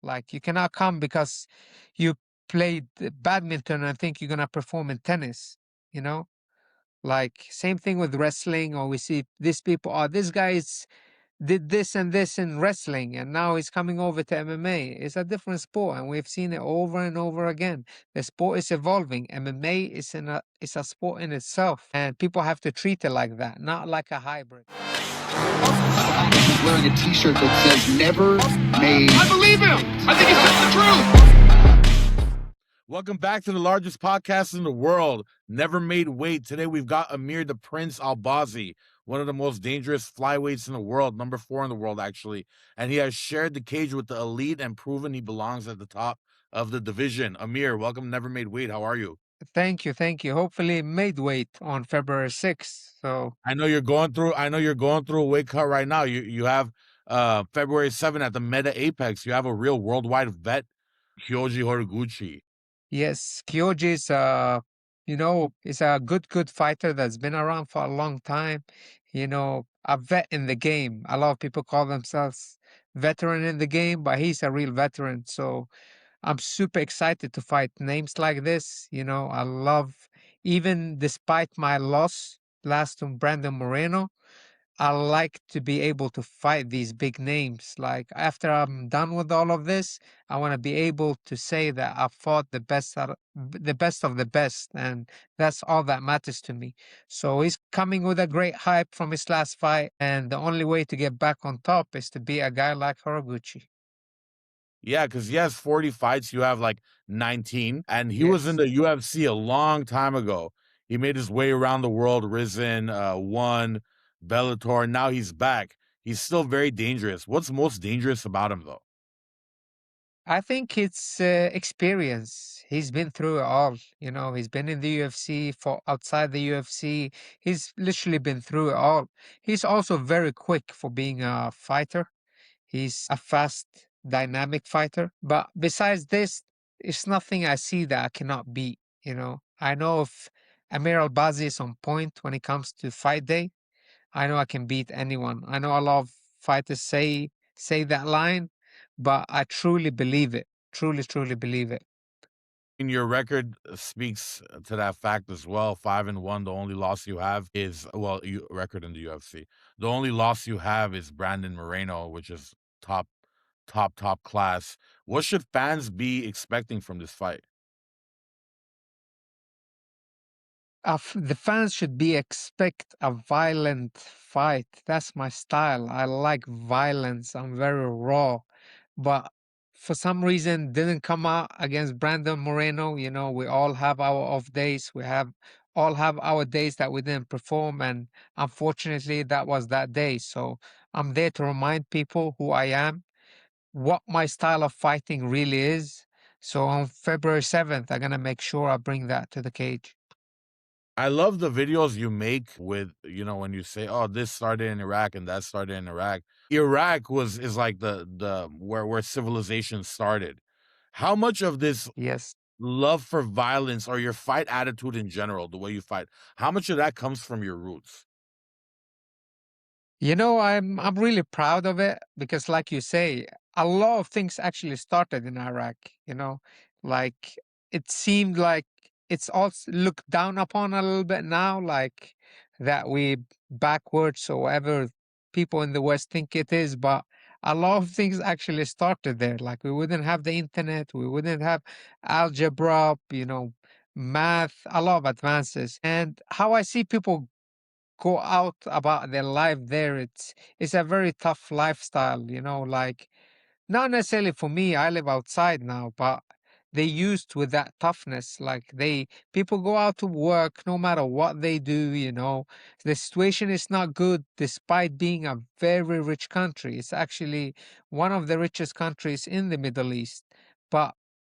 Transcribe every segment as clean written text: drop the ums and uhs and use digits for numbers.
Like, you cannot come because you played badminton and think you're gonna perform in tennis, you know? Like, same thing with wrestling, or we see these people, oh, this guy's did this and this in wrestling and now he's coming over to MMA. It's a different sport and we've seen it over and over again. The sport is evolving. MMA is a sport in itself and people have to treat it like that, not like a hybrid. Wearing a t-shirt that says never made. I believe him. I think he's telling the truth. Welcome back to the largest podcast in the world, Never Made Weight. Today we've got Amir the Prince Albazi, one of the most dangerous flyweights in the world, number 4 in the world actually. And he has shared the cage with the elite and proven he belongs at the top of the division. Amir, welcome to Never Made Weight. How are you? Thank you, thank you. Hopefully made weight on February 6th. So I know you're going through a weight cut right now. You have February 7th at the Meta Apex. You have a real worldwide vet, Kyoji Horiguchi. yes, Kyoji is is a good fighter that's been around for a long time. A vet in the game. A lot of people call themselves veteran in the game, but he's a real veteran. So I'm super excited to fight names like this. I love, even despite my loss last to Brandon Moreno, I like to be able to fight these big names. Like, after I'm done with all of this, I want to be able to say that I fought the best of the best, and that's all that matters to me. So he's coming with a great hype from his last fight, and the only way to get back on top is to be a guy like Horiguchi. Yeah, because he has 40 fights. You have like 19. And he was in Yes. the UFC a long time ago. He made his way around the world, risen, won, Bellator. Now he's back. He's still very dangerous. What's most dangerous about him, though? I think it's experience. He's been through it all. He's been in the UFC, for outside the UFC. He's literally been through it all. He's also very quick for being a fighter. He's a fast, dynamic fighter. But besides this, it's nothing I see that I cannot beat. I know if Amir Albazi is on point when it comes to fight day, I know I can beat anyone. I know a lot of fighters say that line, but I truly believe it. Truly, truly believe it. And your record speaks to that fact as well. 5-1. The only loss you have is, well, record in the UFC. The only loss you have is Brandon Moreno, which is top class. What should fans be expecting from this fight? The fans should be expect a violent fight. That's my style. I like violence. I'm very raw, but for some reason didn't come out against Brandon Moreno. We all have our off days. All have our days that we didn't perform, and unfortunately, that was that day. So I'm there to remind people who I am, what my style of fighting really is. So on February 7th, I'm gonna make sure I bring that to the cage. I love the videos you make with, when you say, "Oh, this started in Iraq and that started in Iraq." Iraq is like the where civilization started. How much of this Yes. love for violence or your fight attitude in general, the way you fight, how much of that comes from your roots? I'm really proud of it because, like you say, a lot of things actually started in Iraq. You know, like, it seemed like it's also looked down upon a little bit now, like that we backwards or whatever people in the West think it is. But a lot of things actually started there. Like, we wouldn't have the internet, we wouldn't have algebra, math, a lot of advances. And how I see people go out about their life there, it's a very tough lifestyle, like, not necessarily for me. I live outside now, but they used with that toughness. Like, they people go out to work no matter what they do. The situation is not good despite being a very rich country. It's actually one of the richest countries in the Middle East. But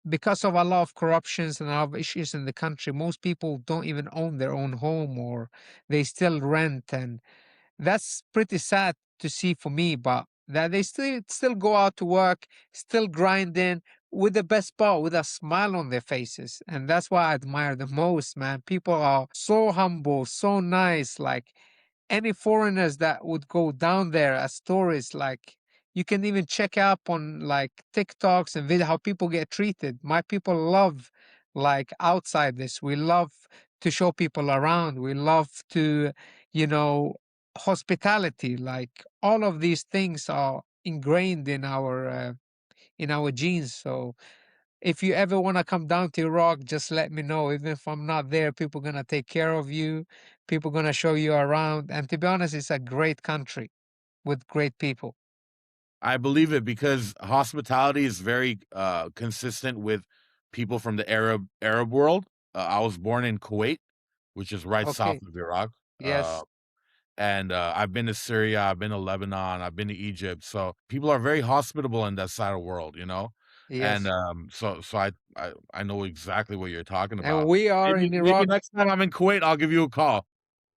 because of a lot of corruptions and a lot of issues in the country, most people don't even own their own home, or they still rent. And that's pretty sad to see for me, but that they still go out to work, still grinding with the best part, with a smile on their faces. And that's what I admire the most, man. People are so humble, so nice. Like, any foreigners that would go down there as tourists, like, You can even check up on like TikToks and video how people get treated. My people love like outside this. We love to show people around. We love to, you know, hospitality. Like all of these things are ingrained in our genes. So if you ever want to come down to Iraq, just let me know. Even if I'm not there, people gonna take care of you. People gonna show you around. And to be honest, it's a great country with great people. I believe it because hospitality is very consistent with people from the Arab world. I was born in Kuwait, which is right south Okay. of Iraq. Yes. And I've been to Syria, I've been to Lebanon, I've been to Egypt. So people are very hospitable in that side of the world, you know. And Yes. I know exactly what you're talking And about. we are in Maybe Iraq. next time I'm in Kuwait, I'll give you a call.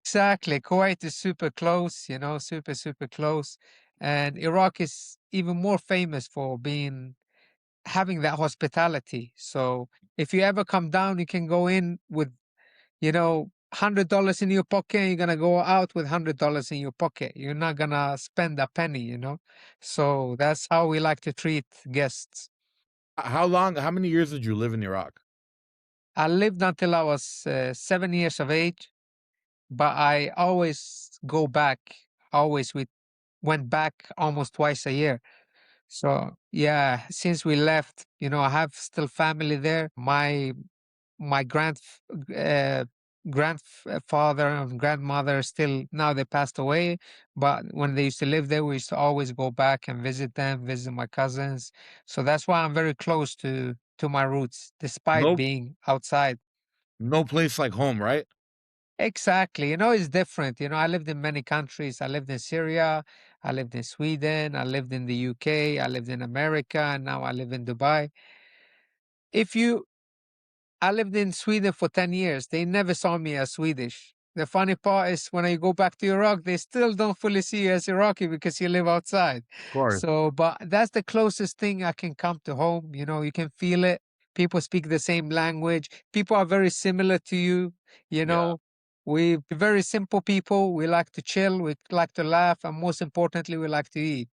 Exactly. Kuwait is super close, you know, super, super close. And Iraq is even more famous for being having that hospitality. So if you ever come down, you can go in with, you know, $100 in your pocket, and you're gonna go out with $100 in your pocket. You're not gonna spend a penny, you know. So that's how we like to treat guests. How many years did you live in Iraq? I lived until I was 7 years of age, but I always go back. Always we went back almost twice a year. So yeah, since we left, you know, I have still family there. My uh, grandfather and grandmother still now they passed away, but when they used to live there, we used to always go back and visit them, visit my cousins. So that's why I'm very close to my roots, despite No, being outside. no place like home, right? Exactly. You know, it's different. You know, I lived in many countries. I lived in Syria, I lived in Sweden, I lived in the UK, I lived in America, and now I live in Dubai. If you I lived in Sweden for 10 years. They never saw me as Swedish. The funny part is when I go back to Iraq, they still don't fully see you as Iraqi because you live outside. Of course. So, but that's the closest thing I can come to home. You know, you can feel it. People speak the same language. People are very similar to you. You Yeah. know, we very simple people. We like to chill. We like to laugh. And most importantly, we like to eat.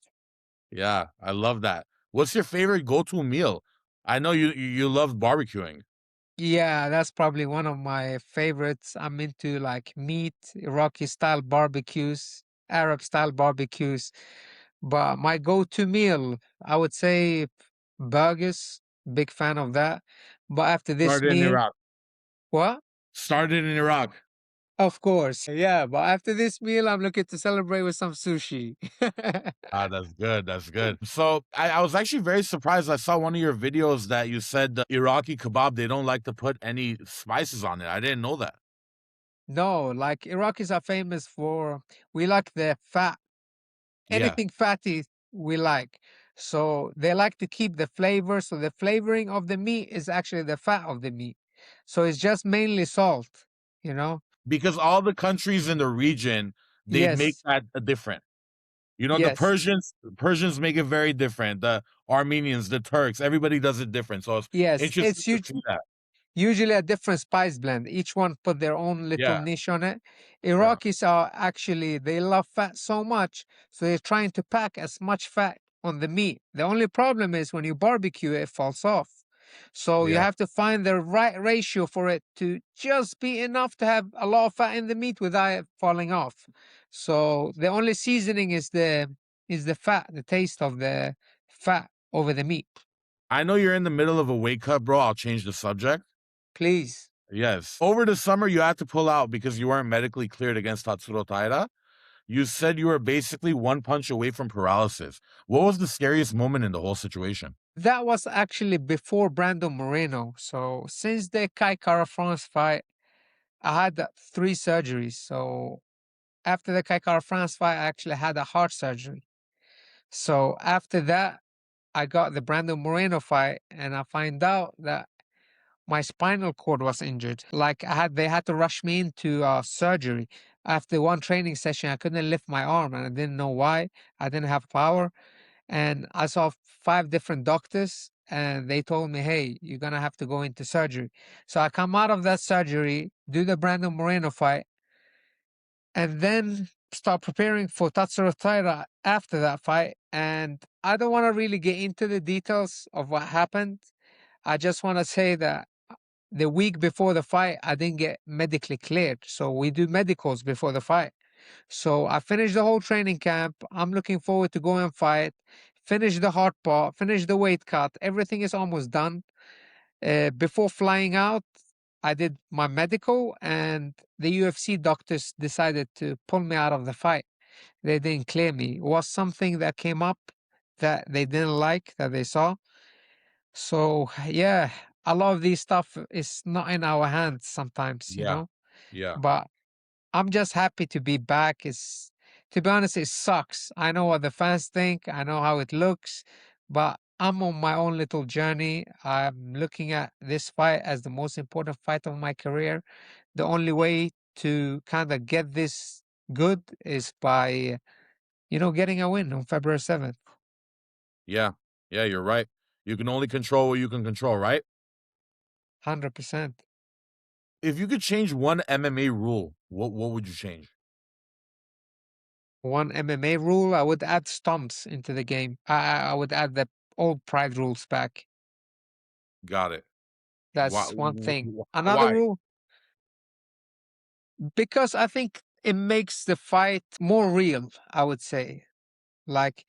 Yeah, I love that. What's your favorite go-to meal? I know you love barbecuing. Yeah, that's probably one of my favorites. I'm into like meat, Iraqi style barbecues, Arab style barbecues. But my go-to meal, I would say burgers, big fan of that. But after this Started in meal, Iraq. what? Started in Iraq. Of course. Yeah, but after this meal, I'm looking to celebrate with some sushi. Ah, that's good. That's good. So I was actually very surprised. I saw one of your videos that you said the Iraqi kebab, they don't like to put any spices on it. I didn't know that. No, like Iraqis are famous for, we like the fat. Yeah, Anything fatty we like. So they like to keep the flavor. So the flavoring of the meat is actually the fat of the meat. So it's just mainly salt, you know? because all the countries in the region, they make Yes, that different. You know, the yes, Persians make it very different. The Armenians, the Turks, everybody does it different. So it's yes. interesting to see that. Usually a different spice blend. Each one put their own little Yeah, niche on it. yeah, Iraqis are actually, they love fat so much, so they're trying to pack as much fat on the meat. The only problem is when you barbecue it, it falls off. So you yeah. have to find the right ratio for it to just be enough to have a lot of fat in the meat without it falling off. So the only seasoning is the fat, the taste of the fat over the meat. I know you're in the middle of a weight cut, bro. I'll change the subject. Please. Yes. Over the summer, you had to pull out because you weren't medically cleared against Tatsuro Taira. You said you were basically one punch away from paralysis. What was the scariest moment in the whole situation? That was actually before Brando Moreno. So since the Kai Kara France fight, I had three surgeries. So after the Kai Kara France fight, I actually had a heart surgery. So after that, I got the Brando Moreno fight, and I find out that my spinal cord was injured. Like they had to rush me into surgery. After one training session, I couldn't lift my arm, and I didn't know why. I didn't have power. And I saw five different doctors, and they told me, hey, you're gonna have to go into surgery. So I come out of that surgery, do the Brandon Moreno fight, and then start preparing for Tatsuro Taira after that fight. And I don't want to really get into the details of what happened. I just want to say that the week before the fight, I didn't get medically cleared. So we do medicals before the fight. So I finished the whole training camp. I'm looking forward to going and fight, finish the hard part, finish the weight cut. Everything is almost done. Before flying out, I did my medical, and the UFC doctors decided to pull me out of the fight. They didn't clear me. It was something that came up that they didn't like, that they saw. So, yeah, a lot of these stuff is not in our hands sometimes, Yeah. Yeah. But I'm just happy to be back. To be honest, it sucks. I know what the fans think. I know how it looks, but I'm on my own little journey. I'm looking at this fight as the most important fight of my career. The only way to kind of get this good is by, getting a win on February 7th. Yeah. Yeah, you're right. You can only control what you can control, right? 100%. If you could change one MMA rule, what would you change? One MMA rule, I would add stomps into the game. I would add the old pride rules back. Got it. Why? That's one thing. Another Why? rule, because I think it makes the fight more real, I would say. Like,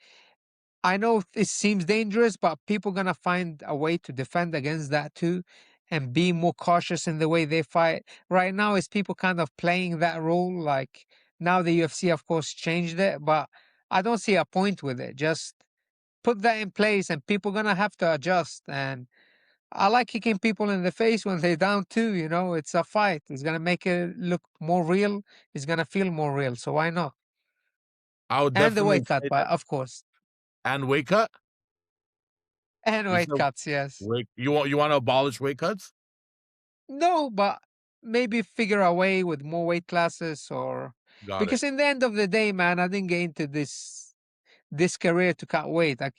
I know it seems dangerous, but people gonna find a way to defend against that too and be more cautious in the way they fight. Right now is people kind of playing that role. Like now the UFC of course changed it, but I don't see a point with it. Just put that in place and people gonna have to adjust. And I like kicking people in the face when they're down too, it's a fight. It's gonna make it look more real. It's gonna feel more real. So why not? I would And the definitely weight cut, say but that. of course. And weight cut? And You weight said cuts, yes. weight. You want to abolish weight cuts? No, but maybe figure a way with more weight classes or Got it. because in the end of the day, man, I didn't get into this career to cut weight. I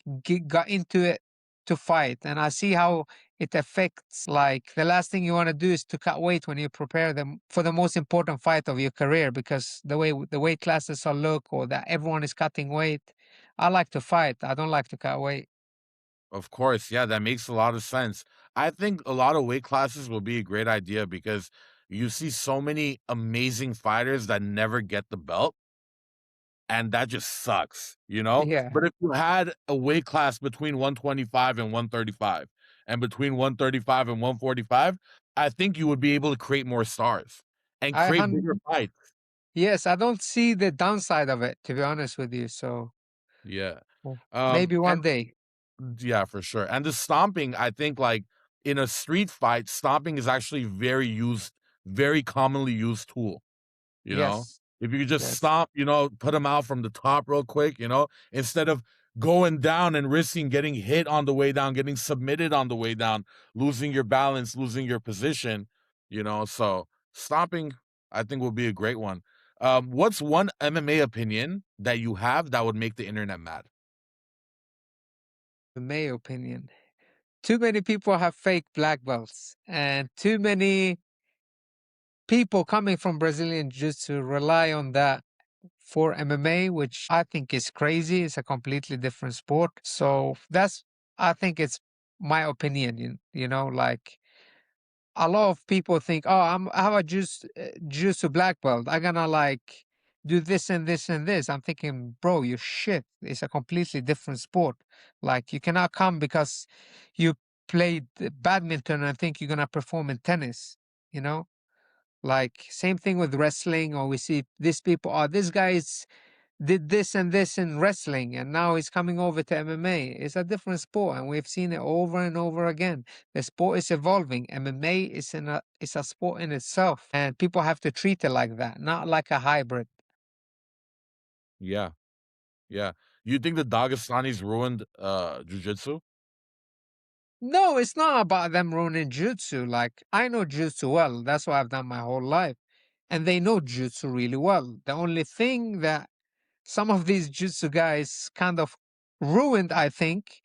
got into it to fight, and I see how it affects. Like the last thing you want to do is to cut weight when you prepare them for the most important fight of your career, because the way the weight classes are look or that everyone is cutting weight. I like to fight. I don't like to cut weight. Of course, yeah, that makes a lot of sense. I think a lot of weight classes will be a great idea because you see so many amazing fighters that never get the belt, and that just sucks, you know? Yeah, But if you had a weight class between 125 and 135 and between 135 and 145, I think you would be able to create more stars and I create bigger hun- fights. yes, I don't see the downside of it, to be honest with you. So Yeah. well, maybe one And day. yeah, for sure. And the stomping, I think, like in a street fight, stomping is actually very commonly used tool. You know, Yes, if you could just yes. stomp, put them out from the top real quick, instead of going down and risking getting hit on the way down, getting submitted on the way down, losing your balance, losing your position, So stomping, I think, will be a great one. What's one MMA opinion that you have that would make the internet mad? In my opinion, too many people have fake black belts, and too many people coming from Brazilian Jiu-Jitsu rely on that for MMA, which I think is crazy. It's a completely different sport. So I think it's my opinion. Like a lot of people think, oh, I have a Jiu-Jitsu black belt. I'm gonna like do this and this and this. I'm thinking, bro, you shit. It's a completely different sport. Like you cannot come because you played badminton and think you're gonna perform in tennis. You know, like same thing with wrestling. Or we see these people. Oh, this guy's did this and this in wrestling and now he's coming over to MMA. It's a different sport and we've seen it over and over again. The sport is evolving. MMA is a sport in itself and people have to treat it like that, not like a hybrid. Yeah, yeah. You think the Dagestanis ruined jujitsu? No, it's not about them ruining jiu-jitsu. Like I know jiu-jitsu well. That's what I've done my whole life. And they know jiu-jitsu really well. The only thing that some of these jiu-jitsu guys kind of ruined, I think,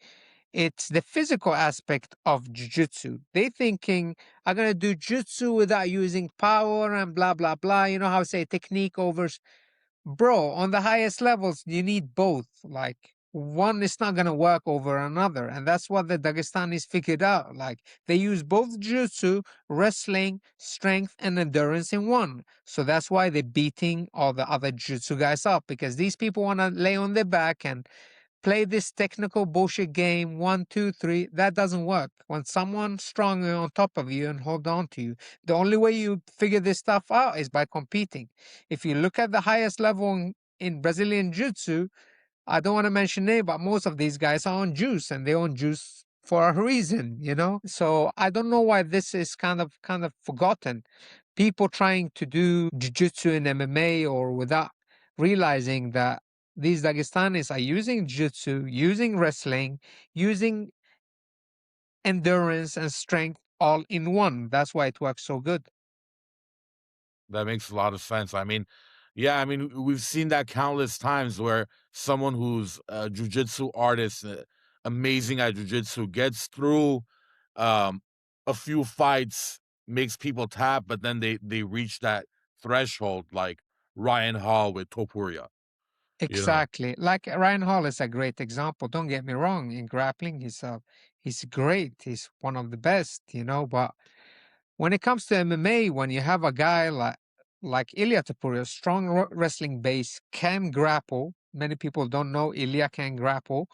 it's the physical aspect of jiu-jitsu. They thinking, I'm gonna do jiu-jitsu without using power and blah blah blah. You know how I say technique over bro, on the highest levels, you need both. Like one is not going to work over another. And that's what the Dagestanis figured out. Like, they use both jiu-jitsu, wrestling, strength, and endurance in one. So that's why they're beating all the other jiu-jitsu guys up, because these people want to lay on their back and play this technical bullshit game, 1, 2, 3. That doesn't work. When someone's strong on top of you and hold on to you, the only way you figure this stuff out is by competing. If you look at the highest level in Brazilian jiu-jitsu, I don't want to mention name, but most of these guys are on juice, and they're on juice for a reason, you know? So I don't know why this is kind of forgotten. People trying to do jiu-jitsu in MMA or without realizing that these Dagestanis are using jiu-jitsu, using wrestling, using endurance and strength all in one. That's why it works so good. That makes a lot of sense. I mean, yeah, I mean, we've seen that countless times where someone who's a jujitsu artist, amazing at jujitsu, gets through um, a few fights, makes people tap, but then they reach that threshold, like Ryan Hall with Topuria. You know, Exactly. Like Ryan Hall is a great example. Don't get me wrong. In grappling, he's great. He's one of the best, you know. But when it comes to MMA, when you have a guy like Ilya Topuria, strong wrestling base, can grapple. Many people don't know Ilya can grapple,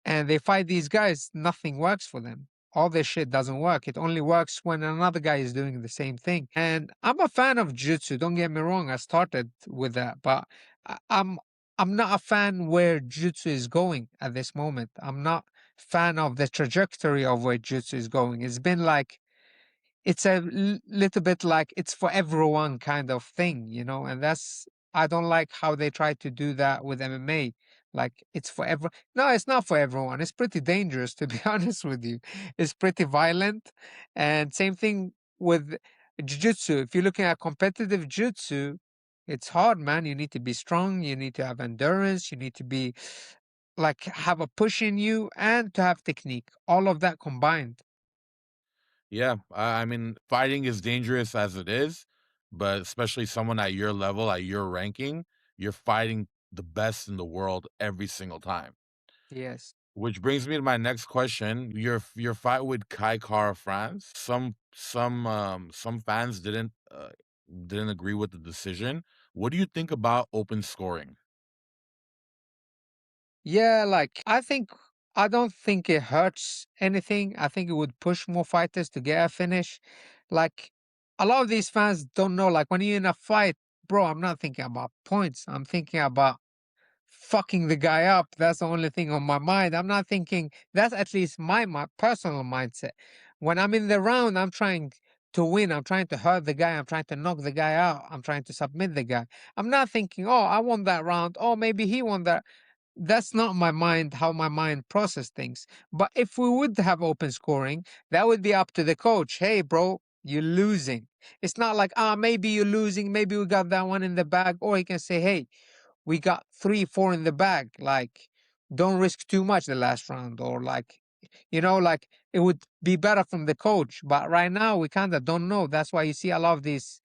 and they fight these guys. Nothing works for them. All this shit doesn't work. It only works when another guy is doing the same thing. And I'm a fan of jiu-jitsu. Don't get me wrong. I started with that, but I- I'm I'm not a fan where jiu-jitsu is going at this moment. I'm not fan of the trajectory of where jiu-jitsu is going. It's been like it's a little bit like it's for everyone kind of thing, you know, and that's I don't like how they try to do that with MMA. Like it's for everyone. No, it's not for everyone. It's pretty dangerous, to be honest with you. It's pretty violent, and same thing with jiu-jitsu. If you're looking at competitive jiu-jitsu, it's hard, man. You need to be strong. You need to have endurance. You need to be like have a push in you and to have technique. All of that combined. yeah. I mean, fighting is dangerous as it is, but especially someone at your level, at your ranking, you're fighting the best in the world every single time. Yes. Which brings me to my next question. Your fight with Kai Kara France. Some fans didn't agree with the decision. What do you think about open scoring? Yeah, like I don't think it hurts anything. I think it would push more fighters to get a finish. Like a lot of these fans don't know, like when you're in a fight, bro, I'm not thinking about points. I'm thinking about fucking the guy up. That's the only thing on my mind. I'm not thinking that's at least my personal mindset. When I'm in the round, I'm trying to win. I'm trying to hurt the guy. I'm trying to knock the guy out. I'm trying to submit the guy. I'm not thinking, oh, I won that round. Oh, maybe he won that. That's not my mind, how my mind process things. But if we would have open scoring, that would be up to the coach. Hey, bro, you're losing. It's not like, maybe you're losing. Maybe we got that one in the bag. Or he can say, hey, we got 3, 4 in the bag. Like, don't risk too much the last round. Or like, like it would be better from the coach. But right now, we kind of don't know. That's why you see a lot of these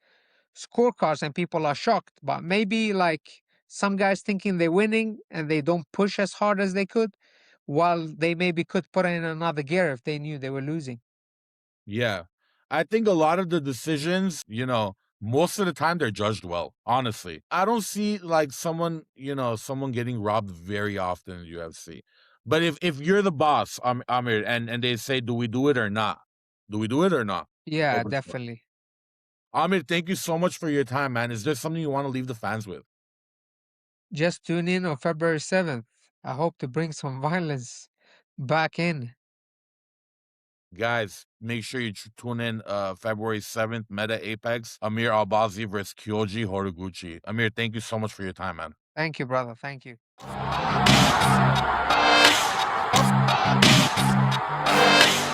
scorecards and people are shocked. But maybe like some guys thinking they're winning and they don't push as hard as they could, while they maybe could put in another gear if they knew they were losing. Yeah. I think a lot of the decisions, most of the time they're judged well, honestly. I don't see like someone getting robbed very often in the UFC. But if you're the boss, Amir, and they say, do we do it or not? Do we do it or not? Yeah, Open score. definitely. Amir, thank you so much for your time, man. Is there something you want to leave the fans with? Just tune in on February 7th. I hope to bring some violence back in. Guys, make sure you tune in February 7th, Meta Apex, Amir Albazi versus Kyoji Horiguchi. Amir, thank you so much for your time, man. Thank you, brother. Thank you.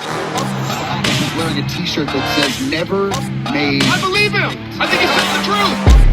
He's wearing a T-shirt that says "Never made." I believe him. I think he's telling the truth.